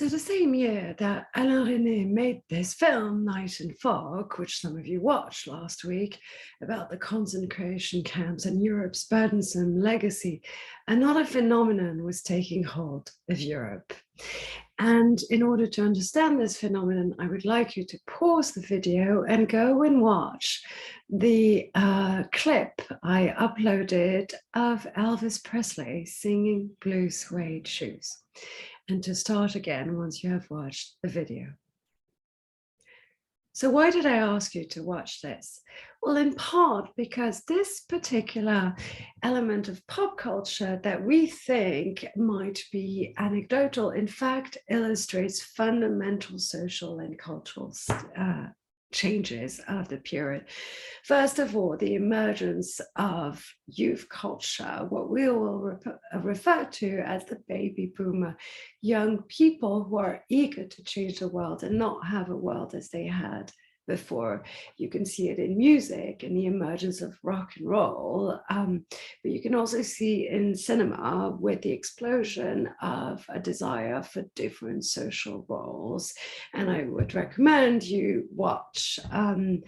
So the same year that Alain René made this film, Night and Fog, which some of you watched last week, about the concentration camps and Europe's burdensome legacy, another phenomenon was taking hold of Europe. And in order to understand this phenomenon, I would like you to pause the video and go and watch the clip I uploaded of Elvis Presley singing Blue Suede Shoes. And to start again once you have watched the video. So why did I ask you to watch this? Well, in part because this particular element of pop culture that we think might be anecdotal, in fact, illustrates fundamental social and cultural changes of the period. First of all, the emergence of youth culture, what we will refer to as the baby boomer, young people who are eager to change the world and not have a world as they had before. You can see it in music and the emergence of rock and roll, but you can also see in cinema with the explosion of a desire for different social roles. And I would recommend you watch And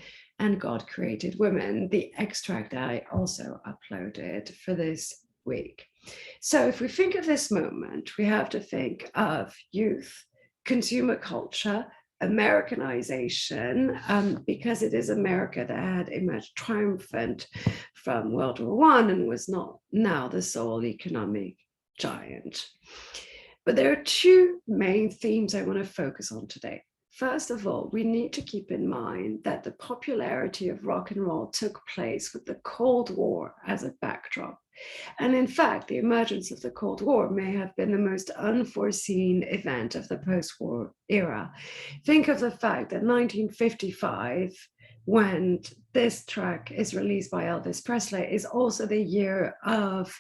God Created Women, the extract I also uploaded for this week. So if we think of this moment, we have to think of youth, consumer culture, Americanization, because it is America that had emerged triumphant from World War I and was not now the sole economic giant. But there are two main themes I want to focus on today. First of all, we need to keep in mind that the popularity of rock and roll took place with the Cold War as a backdrop. And in fact, the emergence of the Cold War may have been the most unforeseen event of the post-war era. Think of the fact that 1955, when this track is released by Elvis Presley, is also the year of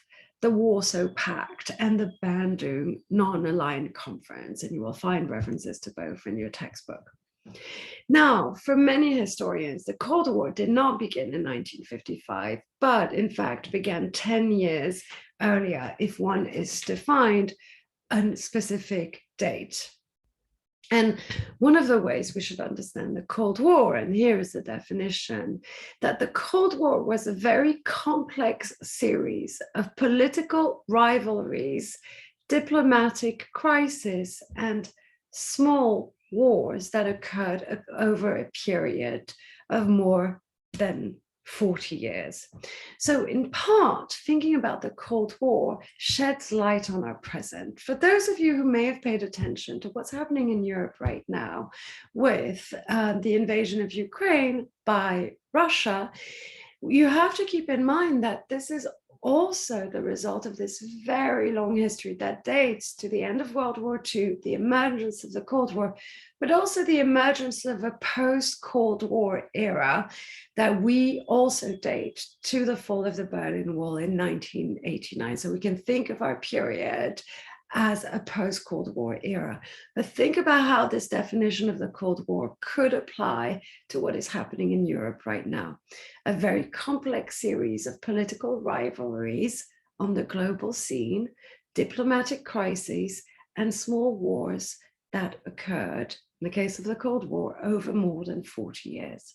the Warsaw Pact and the Bandung Non-Aligned Conference, and you will find references to both in your textbook. Now, for many historians, the Cold War did not begin in 1955, but in fact began 10 years earlier, if one is defined a specific date. And one of the ways we should understand the Cold War, and here is the definition, that the Cold War was a very complex series of political rivalries, diplomatic crises, and small wars that occurred over a period of more than 40 years. So in part, thinking about the Cold War sheds light on our present. For those of you who may have paid attention to what's happening in Europe right now with the invasion of Ukraine by Russia, you have to keep in mind that this is also the result of this very long history that dates to the end of World War II, the emergence of the Cold War, but also the emergence of a post-Cold War era that we also date to the fall of the Berlin Wall in 1989. So we can think of our period as a post-Cold War era. But think about how this definition of the Cold War could apply to what is happening in Europe right now. A very complex series of political rivalries on the global scene, diplomatic crises, and small wars that occurred, in the case of the Cold War, over more than 40 years.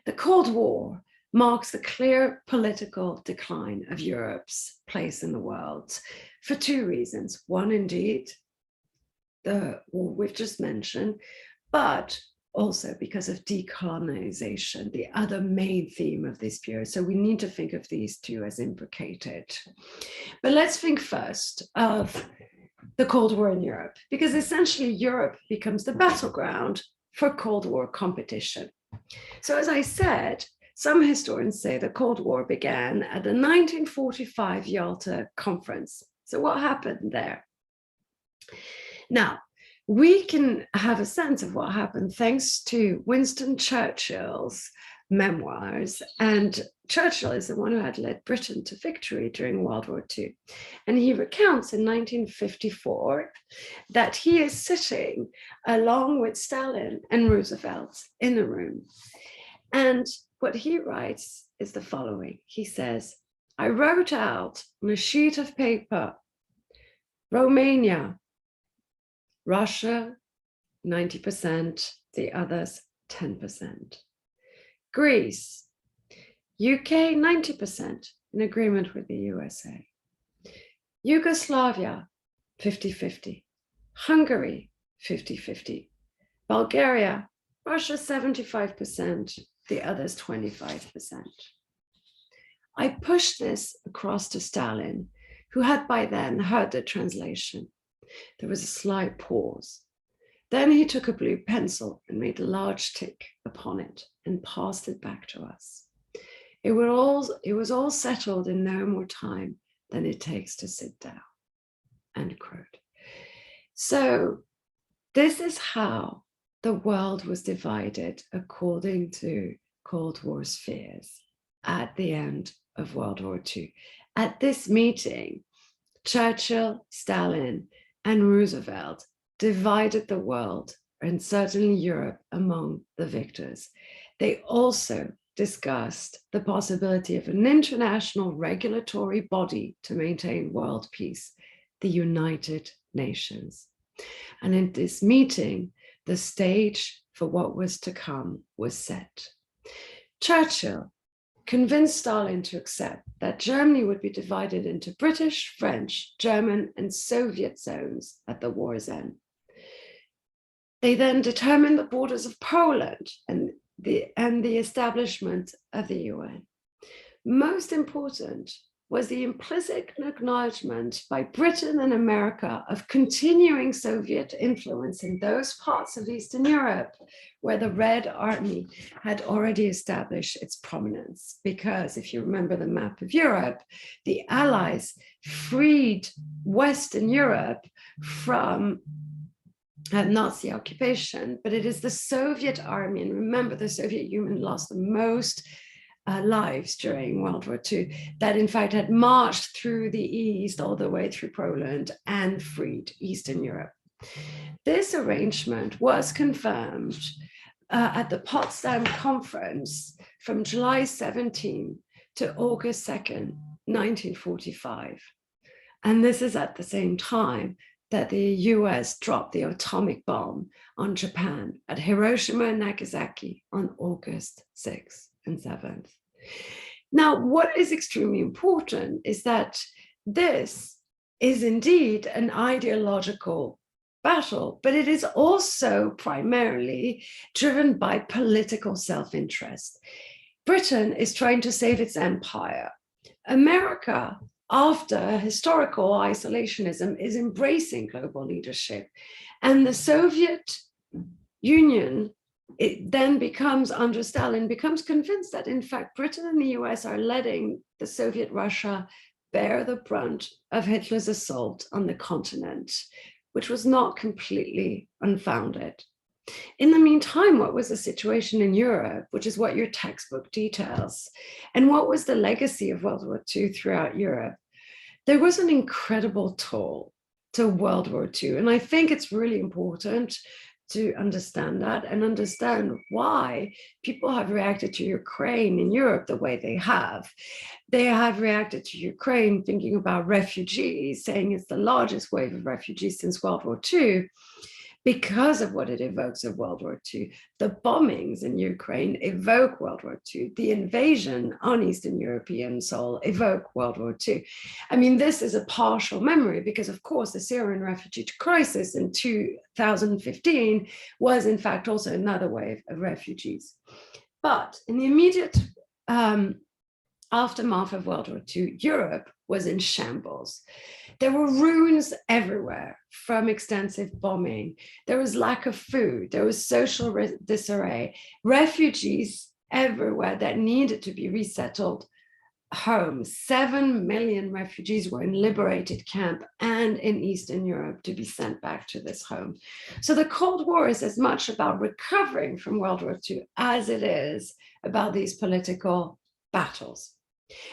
The Cold War marks the clear political decline of Europe's place in the world for two reasons. One, indeed, the war we've just mentioned, but also because of decolonization, the other main theme of this period. So we need to think of these two as imbricated. But let's think first of the Cold War in Europe, because essentially Europe becomes the battleground for Cold War competition. So as I said, some historians say the Cold War began at the 1945 Yalta Conference. So what happened there? Now, we can have a sense of what happened thanks to Winston Churchill's memoirs. And Churchill is the one who had led Britain to victory during World War II. And he recounts in 1954 that he is sitting along with Stalin and Roosevelt in a room. And what he writes is the following. He says, I wrote out on a sheet of paper, Romania, Russia, 90%, the others, 10%. Greece, UK, 90% in agreement with the USA. Yugoslavia, 50-50. Hungary, 50-50. Bulgaria, Russia, 75%, the others, 25%. I pushed this across to Stalin, who had by then heard the translation. There was a slight pause. Then he took a blue pencil and made a large tick upon it and passed it back to us. It was all settled in no more time than it takes to sit down, end quote. So this is how the world was divided according to Cold War spheres at the end of World War II. At this meeting, Churchill, Stalin, and Roosevelt divided the world, and certainly Europe, among the victors. They also discussed the possibility of an international regulatory body to maintain world peace, the United Nations. And in this meeting, the stage for what was to come was set. Churchill convinced Stalin to accept that Germany would be divided into British, French, German, and Soviet zones at the war's end. They then determined the borders of Poland and the establishment of the UN. Most important was the implicit acknowledgement by Britain and America of continuing Soviet influence in those parts of Eastern Europe where the Red Army had already established its prominence. Because if you remember the map of Europe, the Allies freed Western Europe from Nazi occupation, but it is the Soviet army, and remember the Soviet Union lost the most lives during World War II, that in fact had marched through the east all the way through Poland and freed Eastern Europe. This arrangement was confirmed at the Potsdam Conference from July 17 to August 2nd, 1945. And this is at the same time that the US dropped the atomic bomb on Japan at Hiroshima and Nagasaki on August 6th and 7th. Now, what is extremely important is that this is indeed an ideological battle, but it is also primarily driven by political self-interest. Britain is trying to save its empire. America, after historical isolationism, is embracing global leadership. And the Soviet Union, it then becomes, under Stalin, becomes convinced that in fact Britain and the US are letting the Soviet Russia bear the brunt of Hitler's assault on the continent, which was not completely unfounded. In the meantime, what was the situation in Europe, which is what your textbook details, and what was the legacy of World War II throughout Europe? There was an incredible toll to World War II, and I think it's really important to understand that and understand why people have reacted to Ukraine in Europe the way they have. They have reacted to Ukraine thinking about refugees, saying it's the largest wave of refugees since World War II, because of what it evokes of World War II. The bombings in Ukraine evoke World War II. The invasion on Eastern European soil evoke World War II. I mean, this is a partial memory because, of course, the Syrian refugee crisis in 2015 was, in fact, also another wave of refugees. But in the immediate aftermath of World War II, Europe was in shambles. There were ruins everywhere from extensive bombing. There was lack of food. There was social disarray. Refugees everywhere that needed to be resettled homes. 7 million refugees were in liberated camp and in Eastern Europe to be sent back to this home. So the Cold War is as much about recovering from World War II as it is about these political battles.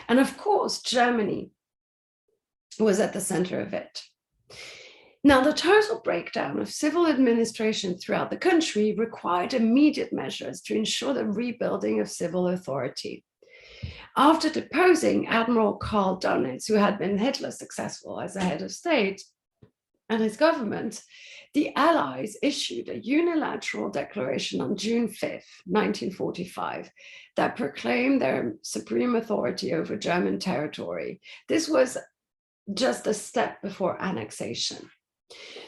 And of course, Germany was at the center of it. Now, the total breakdown of civil administration throughout the country required immediate measures to ensure the rebuilding of civil authority. After deposing Admiral Karl Dönitz, who had been Hitler's successor as a head of state, and his government, the Allies issued a unilateral declaration on June 5th, 1945, that proclaimed their supreme authority over German territory. This was just a step before annexation.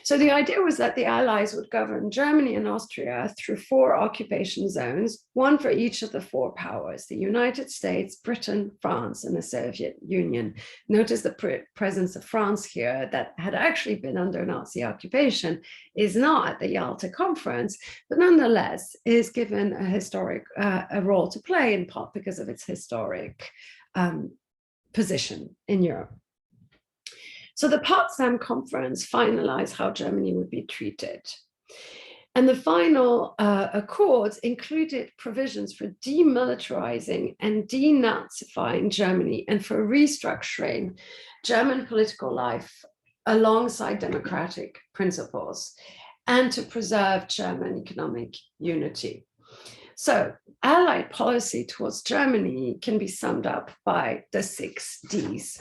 So the idea was that the Allies would govern Germany and Austria through 4 occupation zones, one for each of the 4 powers, the United States, Britain, France, and the Soviet Union. Notice the presence of France here, that had actually been under Nazi occupation, is not at the Yalta Conference, but nonetheless is given a historic a role to play, in part because of its historic position in Europe. So the Potsdam Conference finalized how Germany would be treated. And the final accords included provisions for demilitarizing and denazifying Germany and for restructuring German political life alongside democratic principles and to preserve German economic unity. So Allied policy towards Germany can be summed up by the 6 Ds.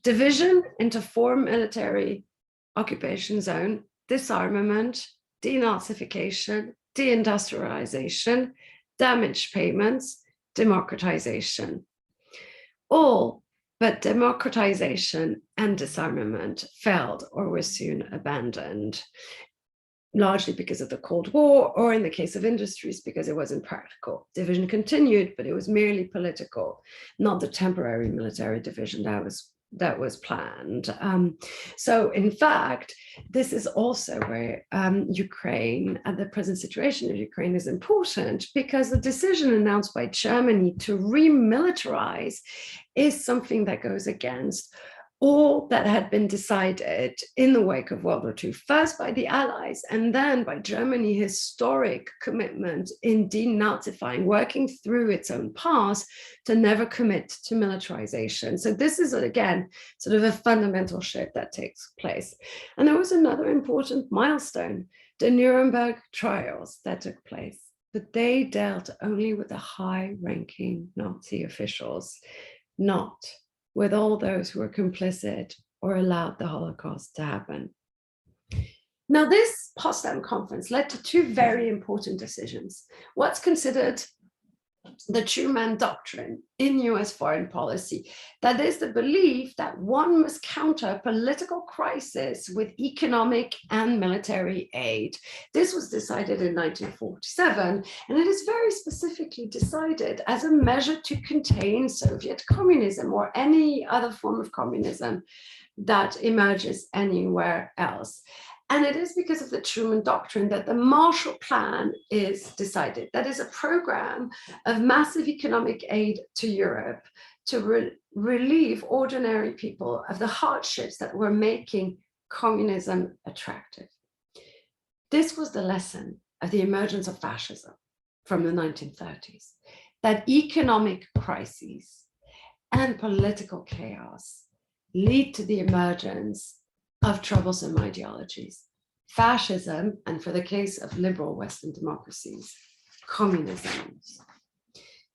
Division into 4 military occupation zones: disarmament, denazification, deindustrialization, damage payments, democratization. All but democratization and disarmament failed or were soon abandoned, largely because of the Cold War, or in the case of industries, because it wasn't practical. Division continued, but it was merely political, not the temporary military division that was planned. So in fact, this is also where Ukraine, and the present situation of Ukraine, is important, because the decision announced by Germany to remilitarize is something that goes against all that had been decided in the wake of World War II, first by the Allies and then by Germany's historic commitment in denazifying, working through its own past to never commit to militarization. So this is, again, sort of a fundamental shift that takes place. And there was another important milestone, the Nuremberg trials that took place, but they dealt only with the high-ranking Nazi officials, not with all those who were complicit or allowed the Holocaust to happen. Now, this Potsdam Conference led to 2 very important decisions. What's considered the Truman Doctrine in US foreign policy, that is the belief that one must counter political crisis with economic and military aid. This was decided in 1947, and it is very specifically decided as a measure to contain Soviet communism or any other form of communism that emerges anywhere else. And it is because of the Truman Doctrine that the Marshall Plan is decided. That is a program of massive economic aid to Europe to relieve ordinary people of the hardships that were making communism attractive. This was the lesson of the emergence of fascism from the 1930s, that economic crises and political chaos lead to the emergence of troublesome ideologies, fascism, and for the case of liberal Western democracies, communism.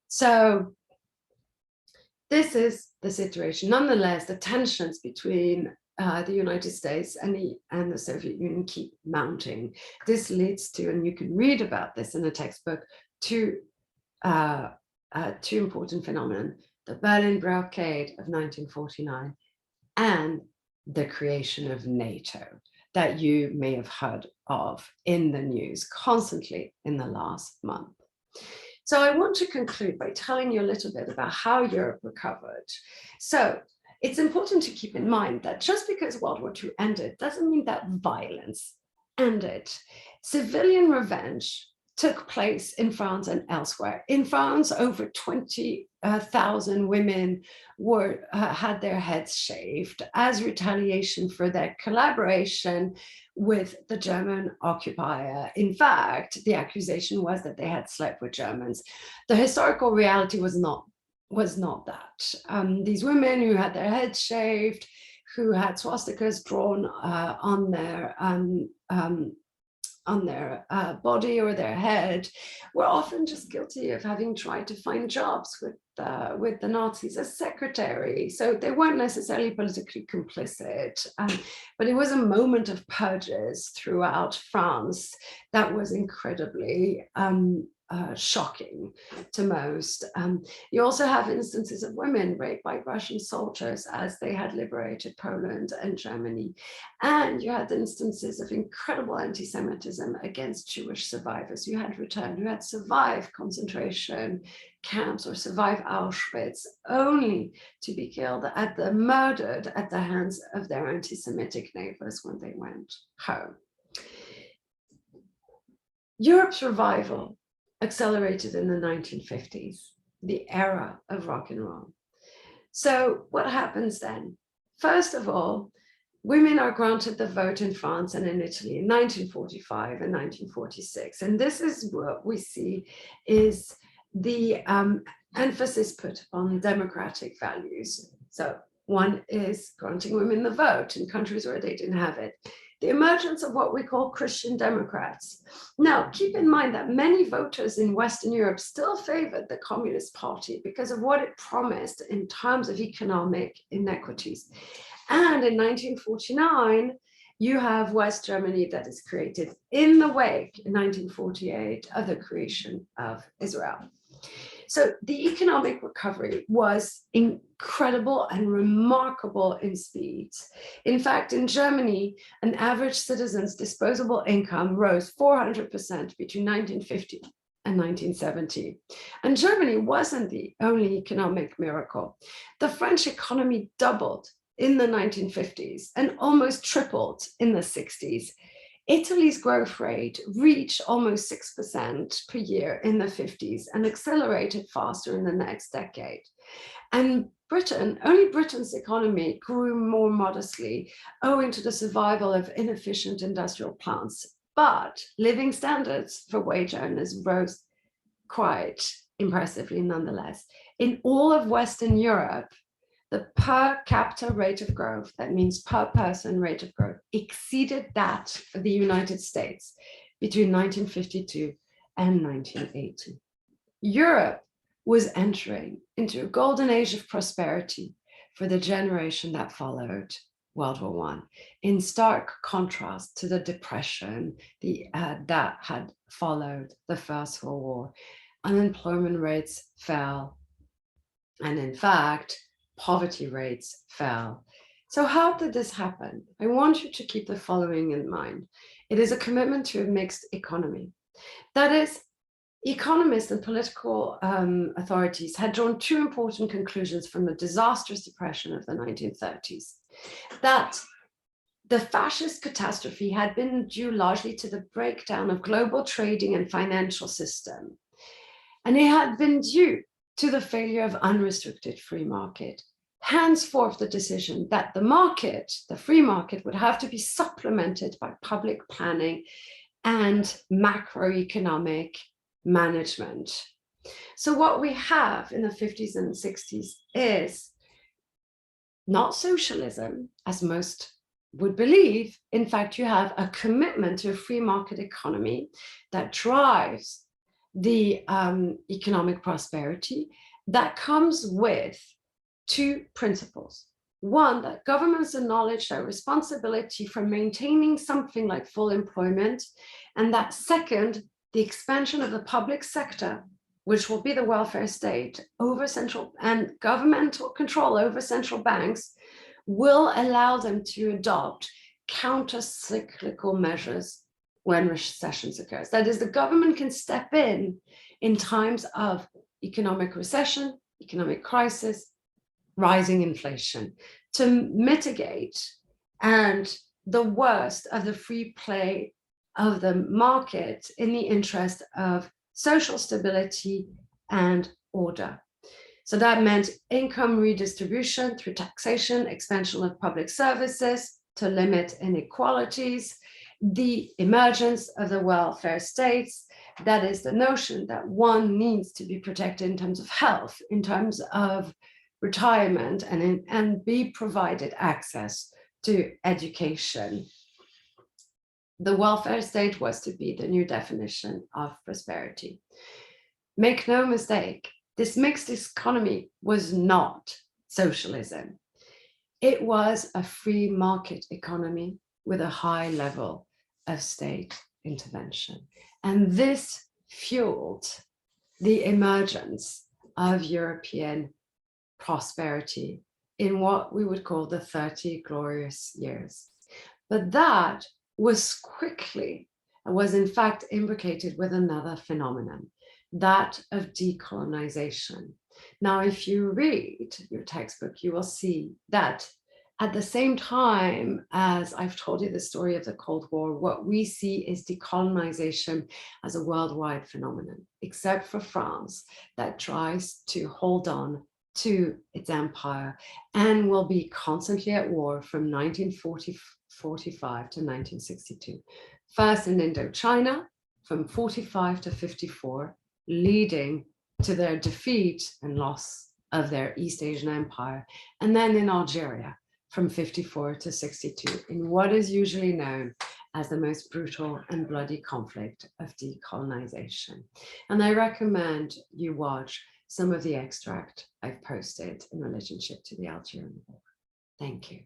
So this is the situation. Nonetheless, the tensions between the United States and the Soviet Union keep mounting. This leads to, and you can read about this in the textbook, 2 important phenomena: the Berlin Blockade of 1949 and the creation of NATO, that you may have heard of in the news constantly in the last month. So I want to conclude by telling you a little bit about how Europe recovered. So it's important to keep in mind that just because World War II ended doesn't mean that violence ended. Civilian revenge took place in France and elsewhere. In France, over 20,000 women had their heads shaved as retaliation for their collaboration with the German occupier. In fact, the accusation was that they had slept with Germans. The historical reality was not that. These women who had their heads shaved, who had swastikas drawn on on their body or their head were often just guilty of having tried to find jobs with the Nazis as secretary. So they weren't necessarily politically complicit, but it was a moment of purges throughout France that was incredibly shocking to most. You also have instances of women raped by Russian soldiers as they had liberated Poland and Germany. And you had instances of incredible anti-Semitism against Jewish survivors who had returned, who had survived concentration camps or survived Auschwitz, only to be murdered at the hands of their anti-Semitic neighbors when they went home. Europe's revival accelerated in the 1950s, the era of rock and roll. So what happens then? First of all, women are granted the vote in France and in Italy in 1945 and 1946. And this is what we see is the emphasis put on democratic values. So one is granting women the vote in countries where they didn't have it. The emergence of what we call Christian Democrats. Now, keep in mind that many voters in Western Europe still favored the Communist Party because of what it promised in terms of economic inequities. And in 1949, you have West Germany that is created in the wake in 1948 of the creation of Israel. So the economic recovery was incredible and remarkable in speed. In fact, in Germany, an average citizen's disposable income rose 400% between 1950 and 1970. And Germany wasn't the only economic miracle. The French economy doubled in the 1950s and almost tripled in the 60s. Italy's growth rate reached almost 6% per year in the 50s and accelerated faster in the next decade. And only Britain's economy grew more modestly owing to the survival of inefficient industrial plants. But living standards for wage earners rose quite impressively nonetheless. In all of Western Europe, the per capita rate of growth, that means per person rate of growth, exceeded that for the United States between 1952 and 1980. Europe was entering into a golden age of prosperity for the generation that followed World War I, in stark contrast to the depression that had followed the First World War. Unemployment rates fell, and in fact, poverty rates fell. So how did this happen? I want you to keep the following in mind. It is a commitment to a mixed economy. That is, economists and political authorities had drawn two important conclusions from the disastrous depression of the 1930s. That the fascist catastrophe had been due largely to the breakdown of global trading and financial system. And it had been due to the failure of unrestricted free market. Henceforth, the decision that the market, the free market, would have to be supplemented by public planning and macroeconomic management. So what we have in the 50s and 60s is not socialism, as most would believe. In fact, you have a commitment to a free market economy that drives the economic prosperity that comes with two principles. One, that governments acknowledge their responsibility for maintaining something like full employment, and that second, the expansion of the public sector, which will be the welfare state, over central and governmental control over central banks, will allow them to adopt counter-cyclical measures when recessions occurs. That is, the government can step in times of economic recession, economic crisis, rising inflation, to mitigate and the worst of the free play of the market in the interest of social stability and order. So that meant income redistribution through taxation, expansion of public services to limit inequalities, the emergence of the welfare states. That is the notion that one needs to be protected in terms of health, in terms of retirement, and be provided access to education. The welfare state was to be the new definition of prosperity. Make no mistake, this mixed economy was not socialism. It was a free market economy with a high level of state intervention. And this fueled the emergence of European prosperity in what we would call the 30 glorious years. But that was in fact imbricated with another phenomenon, that of decolonization. Now, if you read your textbook, you will see that at the same time as I've told you the story of the Cold War, what we see is decolonization as a worldwide phenomenon, except for France, that tries to hold on to its empire and will be constantly at war from 1945 to 1962. First in Indochina from 45 to 54, leading to their defeat and loss of their East Asian empire, and then in Algeria from 54 to 62 in what is usually known as the most brutal and bloody conflict of decolonization. And I recommend you watch some of the extract I've posted in relationship to the Algerian War. Thank you.